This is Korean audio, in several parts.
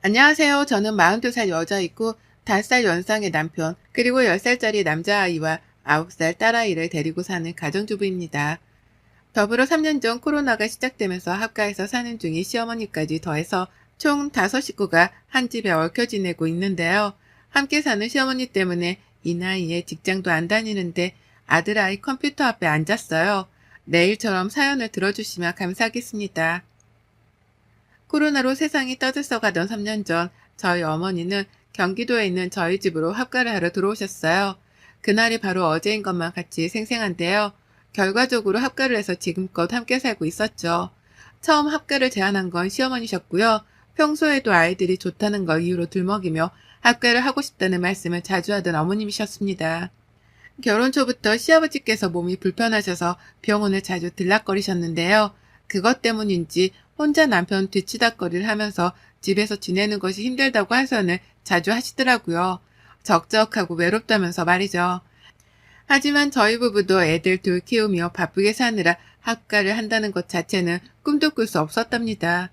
안녕하세요. 저는 42살 여자이고 5살 연상의 남편, 그리고 10살짜리 남자아이와 9살 딸아이를 데리고 사는 가정주부입니다. 더불어 3년 전 코로나가 시작되면서 합가해서 사는 중인 시어머니까지 더해서 총 5식구가 한 집에 얽혀 지내고 있는데요. 함께 사는 시어머니 때문에 이 나이에 직장도 안 다니는데 아들아이 컴퓨터 앞에 앉았어요. 내일처럼 사연을 들어주시면 감사하겠습니다. 코로나로 세상이 떠들썩하던 3년 전 저희 어머니는 경기도에 있는 저희 집으로 합가를 하러 들어오셨어요. 그날이 바로 어제인 것만 같이 생생한데요. 결과적으로 합가를 해서 지금껏 함께 살고 있었죠. 처음 합가를 제안한 건 시어머니셨고요. 평소에도 아이들이 좋다는 걸 이유로 들먹이며 합가를 하고 싶다는 말씀을 자주 하던 어머님이셨습니다. 결혼 초부터 시아버지께서 몸이 불편하셔서 병원을 자주 들락거리셨는데요. 그것 때문인지 혼자 남편 뒤치다거리를 하면서 집에서 지내는 것이 힘들다고 하선을 자주 하시더라고요. 적적하고 외롭다면서 말이죠. 하지만 저희 부부도 애들 둘 키우며 바쁘게 사느라 합가를 한다는 것 자체는 꿈도 꿀 수 없었답니다.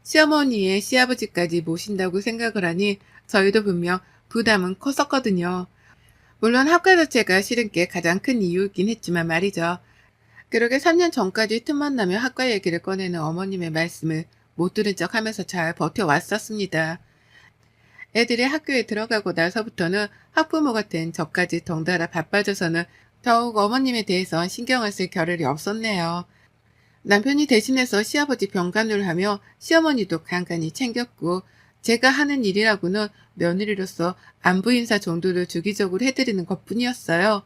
시어머니의 시아버지까지 모신다고 생각을 하니 저희도 분명 부담은 컸었거든요. 물론 합가 자체가 싫은 게 가장 큰 이유이긴 했지만 말이죠. 그러게 3년 전까지 틈만 나면 학과 얘기를 꺼내는 어머님의 말씀을 못 들은 척 하면서 잘 버텨왔었습니다. 애들이 학교에 들어가고 나서부터는 학부모가 된 저까지 덩달아 바빠져서는 더욱 어머님에 대해서 신경을 쓸 겨를이 없었네요. 남편이 대신해서 시아버지 병간호를 하며 시어머니도 간간히 챙겼고, 제가 하는 일이라고는 며느리로서 안부 인사 정도를 주기적으로 해드리는 것뿐이었어요.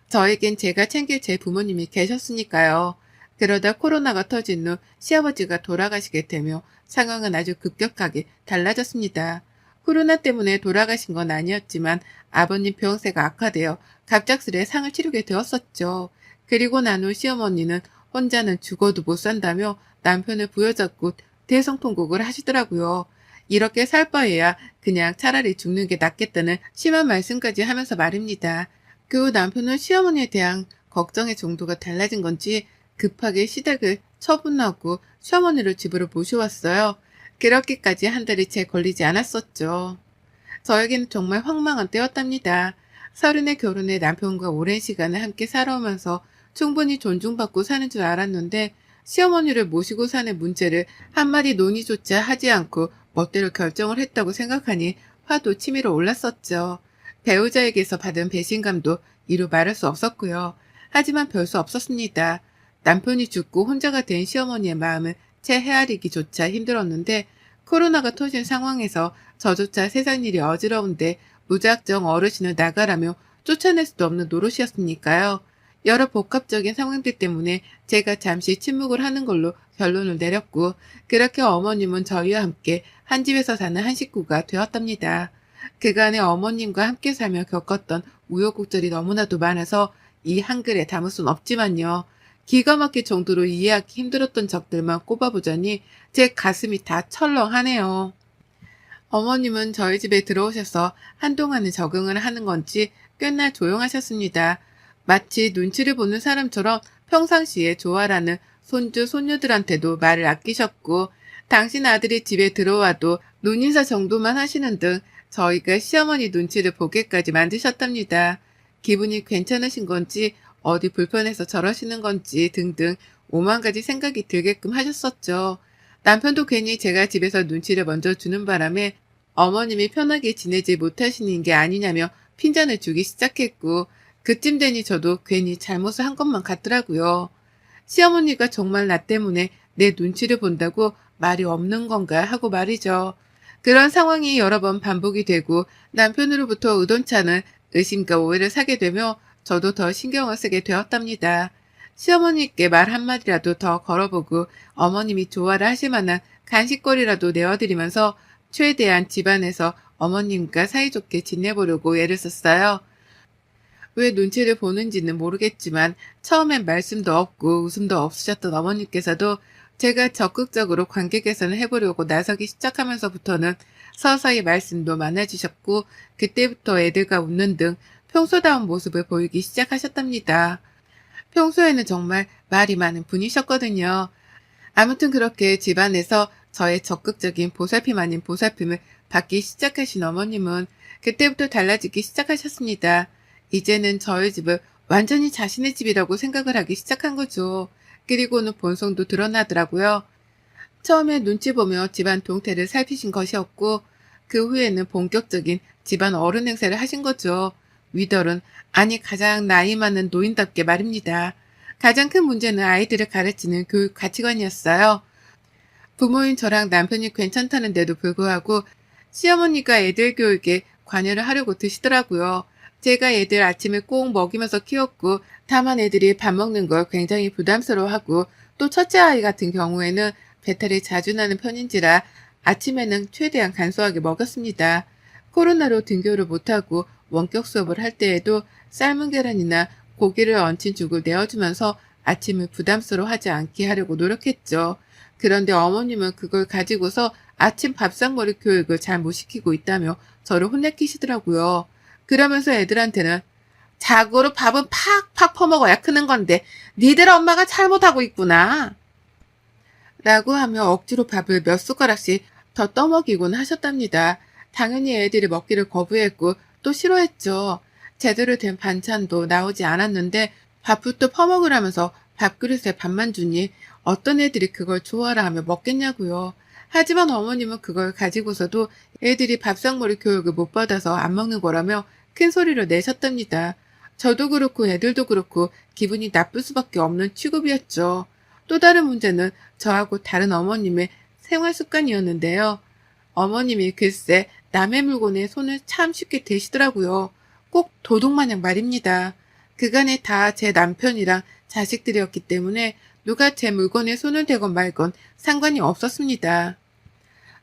저에겐 제가 챙길 제 부모님이 계셨으니까요. 그러다 코로나가 터진 후 시아버지가 돌아가시게 되며 상황은 아주 급격하게 달라졌습니다. 코로나 때문에 돌아가신 건 아니었지만 아버님 병세가 악화되어 갑작스레 상을 치르게 되었었죠. 그리고 난 후 시어머니는 혼자는 죽어도 못 산다며 남편을 부여잡고 대성통곡을 하시더라고요. 이렇게 살 바에야 그냥 차라리 죽는 게 낫겠다는 심한 말씀까지 하면서 말입니다. 그 후 남편은 시어머니에 대한 걱정의 정도가 달라진 건지 급하게 시댁을 처분하고 시어머니를 집으로 모셔왔어요. 그렇게까지 한 달이 채 걸리지 않았었죠. 저에게는 정말 황망한 때였답니다. 서른에 결혼해 남편과 오랜 시간을 함께 살아오면서 충분히 존중받고 사는 줄 알았는데 시어머니를 모시고 사는 문제를 한마디 논의조차 하지 않고 멋대로 결정을 했다고 생각하니 화도 치밀어 올랐었죠. 배우자에게서 받은 배신감도 이루 말할 수 없었고요. 하지만 별 수 없었습니다. 남편이 죽고 혼자가 된 시어머니의 마음을 채 헤아리기조차 힘들었는데 코로나가 터진 상황에서 저조차 세상 일이 어지러운데 무작정 어르신을 나가라며 쫓아낼 수도 없는 노릇이었으니까요. 여러 복합적인 상황들 때문에 제가 잠시 침묵을 하는 걸로 결론을 내렸고, 그렇게 어머님은 저희와 함께 한 집에서 사는 한 식구가 되었답니다. 그간의 어머님과 함께 살며 겪었던 우여곡절이 너무나도 많아서 이 한글에 담을 순 없지만요. 기가 막힐 정도로 이해하기 힘들었던 적들만 꼽아보자니 제 가슴이 다 철렁하네요. 어머님은 저희 집에 들어오셔서 한동안은 적응을 하는 건지 꽤나 조용하셨습니다. 마치 눈치를 보는 사람처럼 평상시에 좋아라는 손주, 손녀들한테도 말을 아끼셨고, 당신 아들이 집에 들어와도 눈인사 정도만 하시는 등 저희가 시어머니 눈치를 보게까지 만드셨답니다. 기분이 괜찮으신 건지, 어디 불편해서 저러시는 건지 등등 오만 가지 생각이 들게끔 하셨었죠. 남편도 괜히 제가 집에서 눈치를 먼저 주는 바람에 어머님이 편하게 지내지 못하시는 게 아니냐며 핀잔을 주기 시작했고, 그쯤 되니 저도 괜히 잘못을 한 것만 같더라고요. 시어머니가 정말 나 때문에 내 눈치를 본다고 말이 없는 건가 하고 말이죠. 그런 상황이 여러 번 반복이 되고 남편으로부터 의논차는 의심과 오해를 사게 되며 저도 더 신경을 쓰게 되었답니다. 시어머니께 말 한마디라도 더 걸어보고 어머님이 좋아라 하실 만한 간식거리라도 내어드리면서 최대한 집안에서 어머님과 사이좋게 지내보려고 애를 썼어요. 왜 눈치를 보는지는 모르겠지만 처음엔 말씀도 없고 웃음도 없으셨던 어머님께서도 제가 적극적으로 관계 개선을 해보려고 나서기 시작하면서부터는 서서히 말씀도 많아지셨고, 그때부터 애들과 웃는 등 평소다운 모습을 보이기 시작하셨답니다. 평소에는 정말 말이 많은 분이셨거든요. 아무튼 그렇게 집안에서 저의 적극적인 보살핌 아닌 보살핌을 받기 시작하신 어머님은 그때부터 달라지기 시작하셨습니다. 이제는 저희 집을 완전히 자신의 집이라고 생각을 하기 시작한 거죠. 그리고는 본성도 드러나더라고요. 처음에 눈치 보며 집안 동태를 살피신 것이었고 그 후에는 본격적인 집안 어른 행세를 하신 거죠. 위덜은 아니 가장 나이 많은 노인답게 말입니다. 가장 큰 문제는 아이들을 가르치는 교육 가치관이었어요. 부모인 저랑 남편이 괜찮다는데도 불구하고 시어머니가 애들 교육에 관여를 하려고 드시더라고요. 제가 애들 아침에 꼭 먹이면서 키웠고 다만 애들이 밥 먹는 걸 굉장히 부담스러워하고 또 첫째 아이 같은 경우에는 배탈이 자주 나는 편인지라 아침에는 최대한 간소하게 먹였습니다. 코로나로 등교를 못하고 원격 수업을 할 때에도 삶은 계란이나 고기를 얹힌 죽을 내어주면서 아침을 부담스러워하지 않게 하려고 노력했죠. 그런데 어머님은 그걸 가지고서 아침 밥상머리 교육을 잘 못 시키고 있다며 저를 혼내키시더라고요. 그러면서 애들한테는 자고로 밥은 팍팍 퍼먹어야 크는 건데 니들 엄마가 잘못하고 있구나 라고 하며 억지로 밥을 몇 숟가락씩 더 떠먹이곤 하셨답니다. 당연히 애들이 먹기를 거부했고 또 싫어했죠. 제대로 된 반찬도 나오지 않았는데 밥부터 퍼먹으라면서 밥그릇에 밥만 주니 어떤 애들이 그걸 좋아라 하며 먹겠냐고요. 하지만 어머님은 그걸 가지고서도 애들이 밥상머리 교육을 못 받아서 안 먹는 거라며 큰 소리를 내셨답니다. 저도 그렇고 애들도 그렇고 기분이 나쁠 수밖에 없는 취급이었죠. 또 다른 문제는 저하고 다른 어머님의 생활 습관이었는데요. 어머님이 글쎄 남의 물건에 손을 참 쉽게 대시더라고요. 꼭 도둑마냥 말입니다. 그간에 다 제 남편이랑 자식들이었기 때문에 누가 제 물건에 손을 대건 말건 상관이 없었습니다.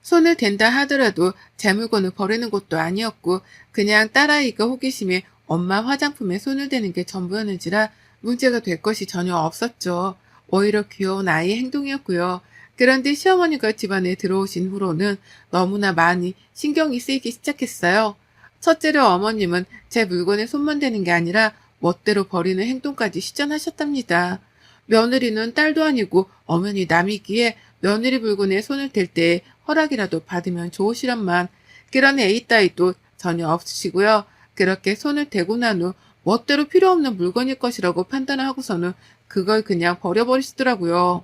손을 댄다 하더라도 제 물건을 버리는 것도 아니었고 그냥 딸아이가 호기심에 엄마 화장품에 손을 대는 게 전부였는지라 문제가 될 것이 전혀 없었죠. 오히려 귀여운 아이의 행동이었고요. 그런데 시어머니가 집안에 들어오신 후로는 너무나 많이 신경이 쓰이기 시작했어요. 첫째로 어머님은 제 물건에 손만 대는 게 아니라 멋대로 버리는 행동까지 시전하셨답니다. 며느리는 딸도 아니고 엄연히 남이기에 며느리 물건에 손을 댈 때 허락이라도 받으면 좋으시란만 그런 애이 따위도 전혀 없으시고요. 그렇게 손을 대고 난 후 멋대로 필요 없는 물건일 것이라고 판단을 하고서는 그걸 그냥 버려버리시더라고요.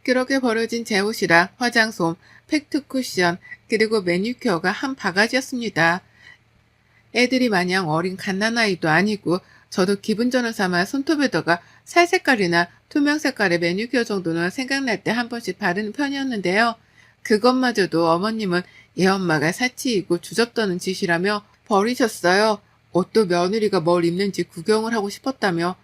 그렇게 버려진 제 옷이랑 화장솜, 팩트 쿠션, 그리고 매니큐어가 한 바가지였습니다. 애들이 마냥 어린 갓난아이도 아니고 저도 기분 전환 삼아 손톱에다가 살 색깔이나 투명 색깔의 매니큐어 정도는 생각날 때 한 번씩 바르는 편이었는데요. 그것마저도 어머님은 얘 엄마가 사치이고 주접떠는 짓이라며 버리셨어요. 옷도 며느리가 뭘 입는지 구경을 하고 싶었다며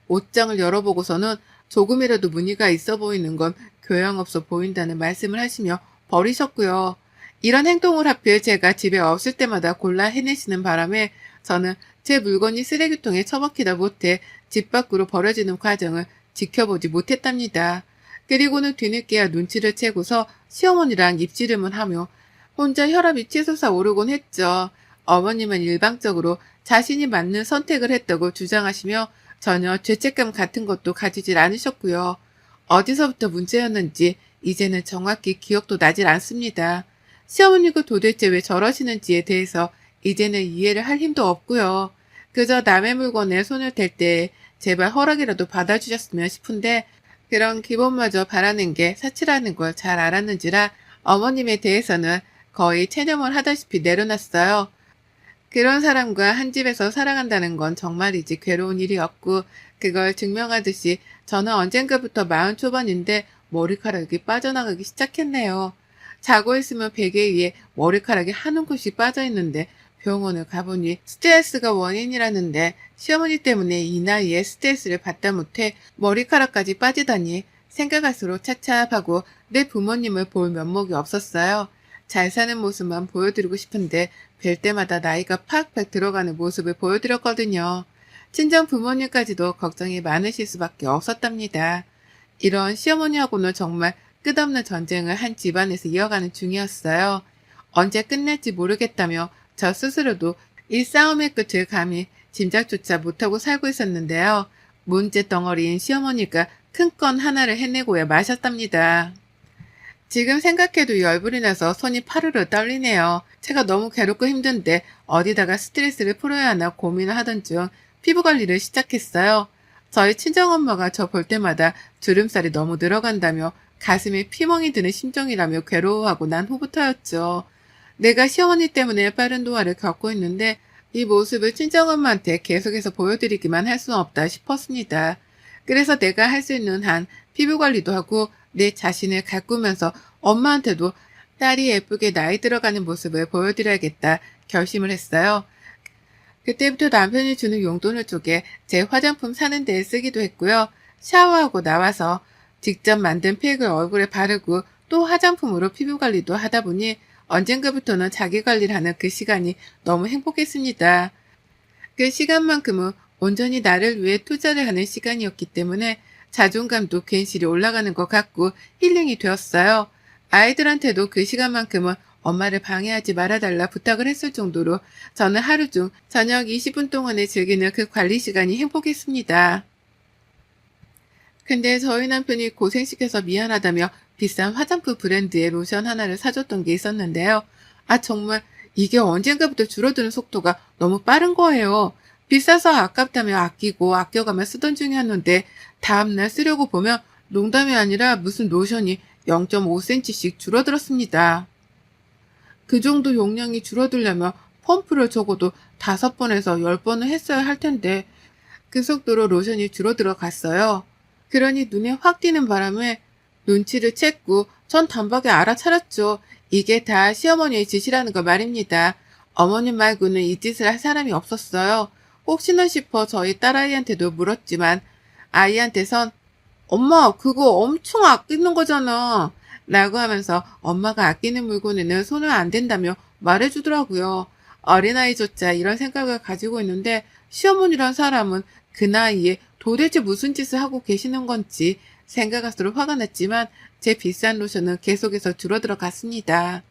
옷장을 열어보고서는 조금이라도 무늬가 있어 보이는 건 교양없어 보인다는 말씀을 하시며 버리셨고요. 이런 행동을 하필 제가 집에 없을 때마다 골라 해내시는 바람에 저는 제 물건이 쓰레기통에 처박히다 못해 집 밖으로 버려지는 과정을 지켜보지 못했답니다. 그리고는 뒤늦게야 눈치를 채고서 시어머니랑 입씨름을 하며 혼자 혈압이 치솟아 오르곤 했죠. 어머님은 일방적으로 자신이 맞는 선택을 했다고 주장하시며 전혀 죄책감 같은 것도 가지질 않으셨고요. 어디서부터 문제였는지 이제는 정확히 기억도 나질 않습니다. 시어머니가 도대체 왜 저러시는지에 대해서 이제는 이해를 할 힘도 없고요. 그저 남의 물건에 손을 댈 때 제발 허락이라도 받아주셨으면 싶은데 그런 기본마저 바라는 게 사치라는 걸 잘 알았는지라 어머님에 대해서는 거의 체념을 하다시피 내려놨어요. 그런 사람과 한 집에서 살아간다는 건 정말이지 괴로운 일이었고 그걸 증명하듯이 저는 언젠가부터 40 초반인데 머리카락이 빠져나가기 시작했네요. 자고 있으면 베개 위에 머리카락이 한 움큼씩 빠져있는데 병원을 가보니 스트레스가 원인이라는데 시어머니 때문에 이 나이에 스트레스를 받다 못해 머리카락까지 빠지다니 생각할수록 차차하고 내 부모님을 볼 면목이 없었어요. 잘 사는 모습만 보여드리고 싶은데 뵐 때마다 나이가 팍팍 들어가는 모습을 보여드렸거든요. 친정 부모님까지도 걱정이 많으실 수밖에 없었답니다. 이런 시어머니하고는 정말 끝없는 전쟁을 한 집안에서 이어가는 중이었어요. 언제 끝날지 모르겠다며 저 스스로도 이 싸움의 끝을 감히 짐작조차 못하고 살고 있었는데요. 문제 덩어리인 시어머니가 큰 건 하나를 해내고야 마셨답니다. 지금 생각해도 열불이 나서 손이 파르르 떨리네요. 제가 너무 괴롭고 힘든데 어디다가 스트레스를 풀어야 하나 고민을 하던 중 피부 관리를 시작했어요. 저희 친정엄마가 저 볼 때마다 주름살이 너무 늘어간다며 가슴에 피멍이 드는 심정이라며 괴로워하고 난 후부터였죠. 내가 시어머니 때문에 빠른 노화를 겪고 있는데 이 모습을 친정엄마한테 계속해서 보여드리기만 할 수는 없다 싶었습니다. 그래서 내가 할 수 있는 한 피부 관리도 하고 내 자신을 가꾸면서 엄마한테도 딸이 예쁘게 나이 들어가는 모습을 보여드려야겠다 결심을 했어요. 그때부터 남편이 주는 용돈을 쪼개 제 화장품 사는 데에 쓰기도 했고요. 샤워하고 나와서 직접 만든 팩을 얼굴에 바르고 또 화장품으로 피부 관리도 하다 보니 언젠가부터는 자기 관리를 하는 그 시간이 너무 행복했습니다. 그 시간만큼은 온전히 나를 위해 투자를 하는 시간이었기 때문에 자존감도 괜시리 올라가는 것 같고 힐링이 되었어요. 아이들한테도 그 시간만큼은 엄마를 방해하지 말아달라 부탁을 했을 정도로 저는 하루 중 저녁 20분 동안에 즐기는 그 관리 시간이 행복했습니다. 근데 저희 남편이 고생시켜서 미안하다며 비싼 화장품 브랜드의 로션 하나를 사줬던 게 있었는데요. 아, 정말 이게 언젠가부터 줄어드는 속도가 너무 빠른 거예요. 비싸서 아깝다며 아끼고 아껴가며 쓰던 중이었는데 다음날 쓰려고 보면 농담이 아니라 무슨 로션이 0.5cm씩 줄어들었습니다. 그 정도 용량이 줄어들려면 펌프를 적어도 5번에서 10번은 했어야 할 텐데 그 속도로 로션이 줄어들어 갔어요. 그러니 눈에 확 띄는 바람에 눈치를 챘고 전 단박에 알아차렸죠. 이게 다 시어머니의 짓이라는 거 말입니다. 어머님 말고는 이 짓을 할 사람이 없었어요. 혹시나 싶어 저희 딸아이한테도 물었지만 아이한테선 엄마 그거 엄청 아끼는 거잖아 라고 하면서 엄마가 아끼는 물건에는 손을 안 댄다며 말해주더라고요. 어린아이조차 이런 생각을 가지고 있는데 시어머니란 사람은 그 나이에 도대체 무슨 짓을 하고 계시는 건지 생각할수록 화가 났지만 제 비싼 로션은 계속해서 줄어들어 갔습니다.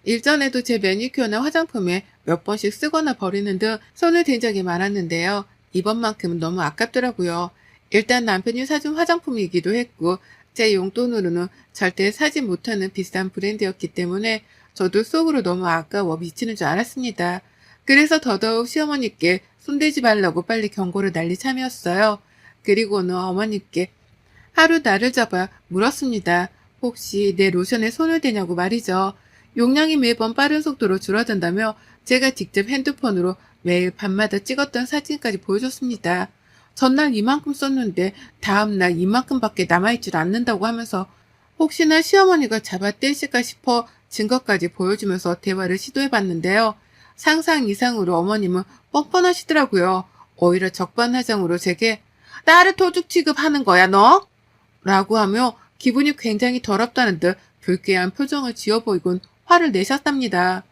일전에도 제 매니큐어나 화장품에 몇 번씩 쓰거나 버리는 등 손을 댄 적이 많았는데요. 이번만큼은 너무 아깝더라고요. 일단 남편이 사준 화장품이기도 했고 제 용돈으로는 절대 사지 못하는 비싼 브랜드였기 때문에 저도 속으로 너무 아까워 미치는 줄 알았습니다. 그래서 더더욱 시어머니께 손대지 말라고 빨리 경고를 날린 참이었어요. 그리고는 어머니께 하루 날을 잡아 물었습니다. 혹시 내 로션에 손을 대냐고 말이죠. 용량이 매번 빠른 속도로 줄어든다며 제가 직접 핸드폰으로 매일 밤마다 찍었던 사진까지 보여줬습니다. 전날 이만큼 썼는데 다음날 이만큼밖에 남아있질 않는다고 하면서 혹시나 시어머니가 잡아떼실까 싶어 증거까지 보여주면서 대화를 시도해봤는데요. 상상 이상으로 어머님은 뻔뻔하시더라고요. 오히려 적반하장으로 제게 나를 도둑 취급하는 거야 너? 라고 하며 기분이 굉장히 더럽다는 듯 불쾌한 표정을 지어 보이곤 화를 내셨답니다.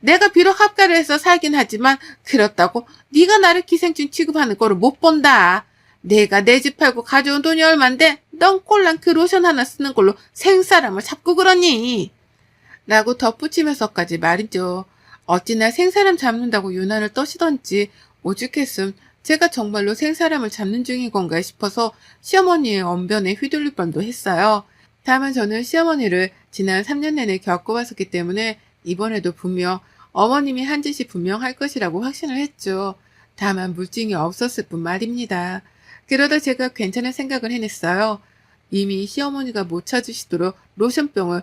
내가 비록 합가를 해서 살긴 하지만 그렇다고 네가 나를 기생충 취급하는 거를 못 본다. 내가 내 집 팔고 가져온 돈이 얼만데 넌 꼴랑 그 로션 하나 쓰는 걸로 생사람을 잡고 그러니? 라고 덧붙이면서까지 말이죠. 어찌나 생사람 잡는다고 유난을 떠시던지 오죽했음 제가 정말로 생사람을 잡는 중인 건가 싶어서 시어머니의 언변에 휘둘릴 뻔도 했어요. 다만 저는 시어머니를 지난 3년 내내 겪어왔었기 때문에 이번에도 분명 어머님이 한 짓이 분명할 것이라고 확신을 했죠. 다만 물증이 없었을 뿐 말입니다. 그러다 제가 괜찮은 생각을 해냈어요. 이미 시어머니가 못 찾으시도록 로션병을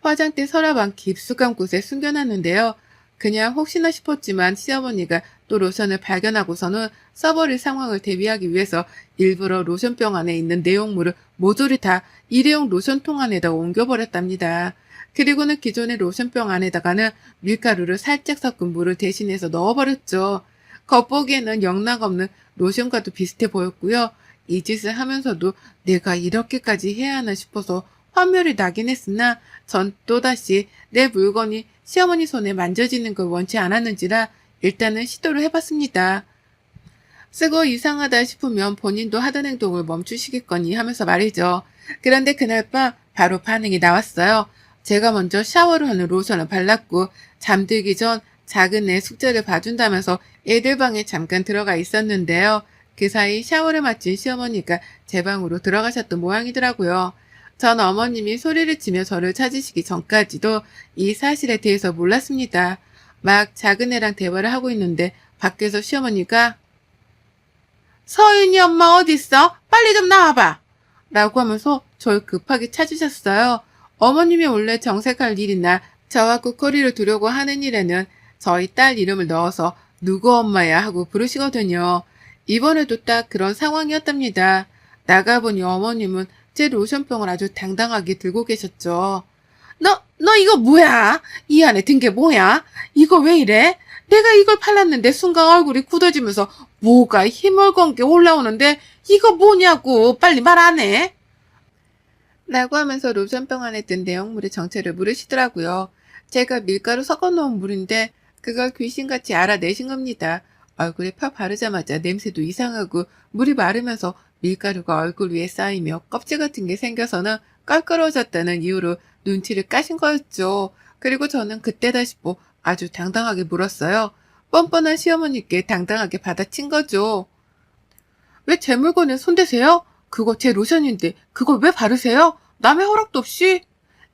화장대 서랍 안 깊숙한 곳에 숨겨놨는데요. 그냥 혹시나 싶었지만 시어머니가 또 로션을 발견하고서는 써버릴 상황을 대비하기 위해서 일부러 로션병 안에 있는 내용물을 모조리 다 일회용 로션통 안에다가 옮겨버렸답니다. 그리고는 기존의 로션병 안에다가는 밀가루를 살짝 섞은 물을 대신해서 넣어버렸죠. 겉보기에는 영락없는 로션과도 비슷해 보였고요. 이 짓을 하면서도 내가 이렇게까지 해야 하나 싶어서 환멸이 나긴 했으나 전 또다시 내 물건이 시어머니 손에 만져지는 걸 원치 않았는지라 일단은 시도를 해봤습니다. 쓰고 이상하다 싶으면 본인도 하던 행동을 멈추시겠거니 하면서 말이죠. 그런데 그날 밤 바로 반응이 나왔어요. 제가 먼저 샤워를 하는 로션을 발랐고 잠들기 전 작은 애 숙제를 봐준다면서 애들 방에 잠깐 들어가 있었는데요. 그 사이 샤워를 마친 시어머니가 제 방으로 들어가셨던 모양이더라고요. 전 어머님이 소리를 치며 저를 찾으시기 전까지도 이 사실에 대해서 몰랐습니다. 막 작은 애랑 대화를 하고 있는데 밖에서 시어머니가 서윤이 엄마 어딨어? 빨리 좀 나와봐! 라고 하면서 저를 급하게 찾으셨어요. 어머님이 원래 정색할 일이나 저와 국거리를 두려고 하는 일에는 저희 딸 이름을 넣어서 누구 엄마야 하고 부르시거든요. 이번에도 딱 그런 상황이었답니다. 나가보니 어머님은 제 로션병을 아주 당당하게 들고 계셨죠. 너 이거 뭐야? 이 안에 든 게 뭐야? 이거 왜 이래? 내가 이걸 팔랐는데 순간 얼굴이 굳어지면서 뭐가 힘을건 게 올라오는데 이거 뭐냐고 빨리 말 안 해? 라고 하면서 로션병 안에 든 내용물의 정체를 물으시더라고요. 제가 밀가루 섞어 놓은 물인데 그걸 귀신같이 알아내신 겁니다. 얼굴에 펴 바르자마자 냄새도 이상하고 물이 마르면서 밀가루가 얼굴 위에 쌓이며 껍질 같은 게 생겨서는 껄끄러워졌다는 이유로 눈치를 까신 거였죠. 그리고 저는 그때다 싶어 아주 당당하게 물었어요. 뻔뻔한 시어머니께 당당하게 받아친 거죠. 왜 제 물건에 손대세요? 그거 제 로션인데 그걸 왜 바르세요? 남의 허락도 없이?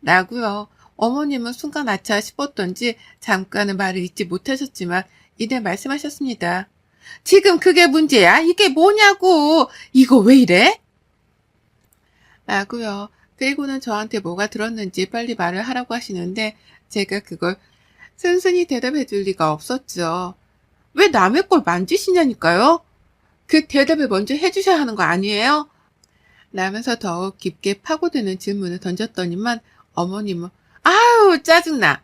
라고요. 어머님은 순간 아차 싶었던지 잠깐은 말을 잇지 못하셨지만 이내 말씀하셨습니다. 지금 그게 문제야? 이게 뭐냐고! 이거 왜 이래? 라고요. 그리고는 저한테 뭐가 들었는지 빨리 말을 하라고 하시는데 제가 그걸 순순히 대답해 줄 리가 없었죠. 왜 남의 걸 만지시냐니까요? 그 대답을 먼저 해주셔야 하는 거 아니에요? 라면서 더욱 깊게 파고드는 질문을 던졌더니만 어머님은 아유 짜증나!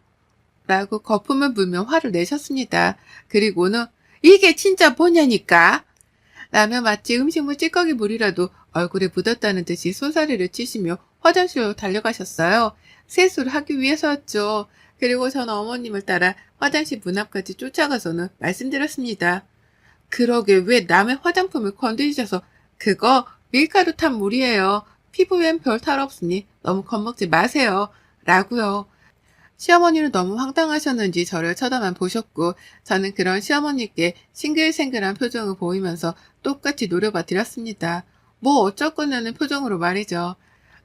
라고 거품을 불며 화를 내셨습니다. 그리고는 이게 진짜 뭐냐니까? 라며 마치 음식물 찌꺼기 물이라도 얼굴에 묻었다는 듯이 손사래를 치시며 화장실로 달려가셨어요. 세수를 하기 위해서였죠. 그리고 전 어머님을 따라 화장실 문 앞까지 쫓아가서는 말씀드렸습니다. 그러게 왜 남의 화장품을 건드리셔서 그거 밀가루 탄 물이에요. 피부엔 별 탈 없으니 너무 겁먹지 마세요. 라고요. 시어머니는 너무 황당하셨는지 저를 쳐다만 보셨고 저는 그런 시어머니께 싱글생글한 표정을 보이면서 똑같이 노려봐 드렸습니다. 뭐 어쩔 거냐는 표정으로 말이죠.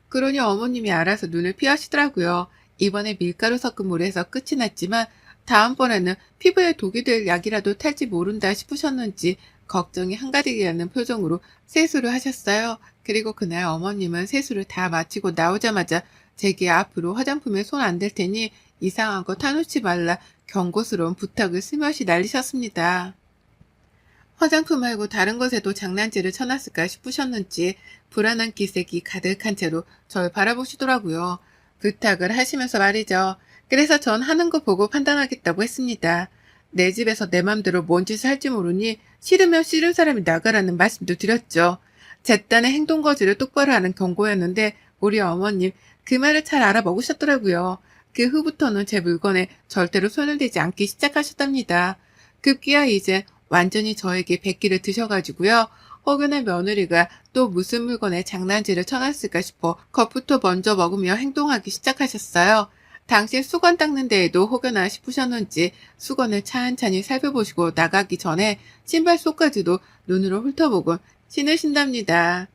그러니 어머님이 알아서 눈을 피하시더라고요. 이번에 밀가루 섞은 물에서 끝이 났지만 다음번에는 피부에 독이 될 약이라도 탈지 모른다 싶으셨는지 걱정이 한가득이 않는 표정으로 세수를 하셨어요. 그리고 그날 어머님은 세수를 다 마치고 나오자마자 제게 앞으로 화장품에 손 안 댈 테니 이상한 거 타놓지 말라 경고스러운 부탁을 스며시 날리셨습니다. 화장품 말고 다른 것에도 장난질을 쳐놨을까 싶으셨는지 불안한 기색이 가득한 채로 절 바라보시더라고요. 부탁을 하시면서 말이죠. 그래서 전 하는 거 보고 판단하겠다고 했습니다. 내 집에서 내 맘대로 뭔 짓을 할지 모르니 싫으면 싫은 사람이 나가라는 말씀도 드렸죠. 제 딴의 행동 거지를 똑바로 하는 경고였는데 우리 어머님 그 말을 잘 알아먹으셨더라고요. 그 후부터는 제 물건에 절대로 손을 대지 않기 시작하셨답니다. 급기야 이제 완전히 저에게 백기를 드셔가지고요. 허근한 며느리가 또 무슨 물건에 장난질을 쳐놨을까 싶어 겁부터 먼저 먹으며 행동하기 시작하셨어요. 당신 수건 닦는 데에도 혹여나 싶으셨는지 수건을 찬찬히 살펴보시고 나가기 전에 신발 속까지도 눈으로 훑어보곤 신으신답니다.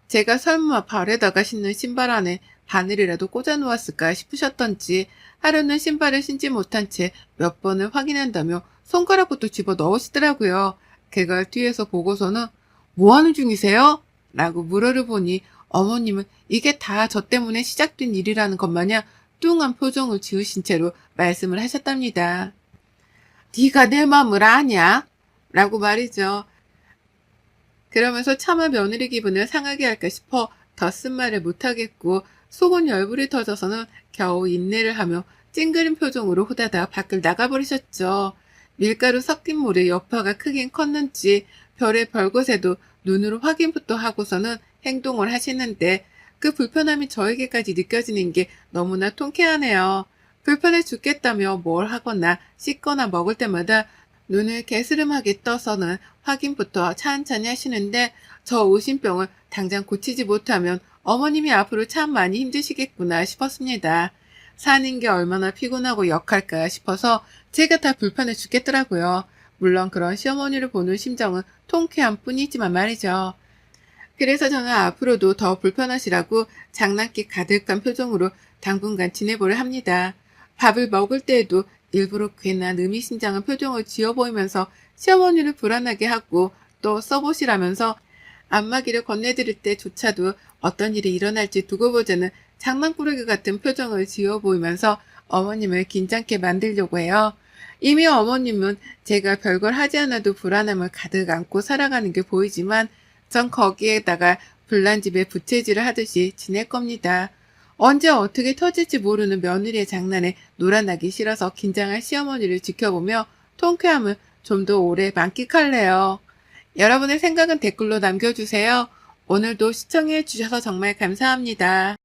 제가 설마 발에다가 신는 신발 안에 바늘이라도 꽂아 놓았을까 싶으셨던지 하루는 신발을 신지 못한 채 몇 번을 확인한다며 손가락부터 집어 넣으시더라고요. 그걸 뒤에서 보고서는 뭐 하는 중이세요? 라고 물어를 보니 어머님은 이게 다 저 때문에 시작된 일이라는 것 마냥 뚱한 표정을 지으신 채로 말씀을 하셨답니다. 네가 내 마음을 아냐? 라고 말이죠. 그러면서 차마 며느리 기분을 상하게 할까 싶어 더 쓴말을 못하겠고 속은 열불이 터져서는 겨우 인내를 하며 찡그린 표정으로 후다닥 밖을 나가버리셨죠. 밀가루 섞인 물의 여파가 크긴 컸는지 별의 별것에도 눈으로 확인부터 하고서는 행동을 하시는데 그 불편함이 저에게까지 느껴지는 게 너무나 통쾌하네요. 불편해 죽겠다며 뭘 하거나 씻거나 먹을 때마다 눈을 개스름하게 떠서는 확인부터 찬찬히 하시는데 저 오신병을 당장 고치지 못하면 어머님이 앞으로 참 많이 힘드시겠구나 싶었습니다. 사는 게 얼마나 피곤하고 역할까 싶어서 제가 다 불편해 죽겠더라고요. 물론 그런 시어머니를 보는 심정은 통쾌한 뿐이지만 말이죠. 그래서 저는 앞으로도 더 불편하시라고 장난기 가득한 표정으로 당분간 지내보려 합니다. 밥을 먹을 때에도 일부러 괜한 의미심장한 표정을 지어 보이면서 시어머니를 불안하게 하고 또 써보시라면서 안마기를 건네드릴 때조차도 어떤 일이 일어날지 두고 보자는 장난꾸러기 같은 표정을 지어 보이면서 어머님을 긴장케 만들려고 해요. 이미 어머님은 제가 별걸 하지 않아도 불안함을 가득 안고 살아가는 게 보이지만 전 거기에다가 불난집에 부채질을 하듯이 지낼 겁니다. 언제 어떻게 터질지 모르는 며느리의 장난에 놀아나기 싫어서 긴장한 시어머니를 지켜보며 통쾌함을 좀 더 오래 만끽할래요. 여러분의 생각은 댓글로 남겨주세요. 오늘도 시청해 주셔서 정말 감사합니다.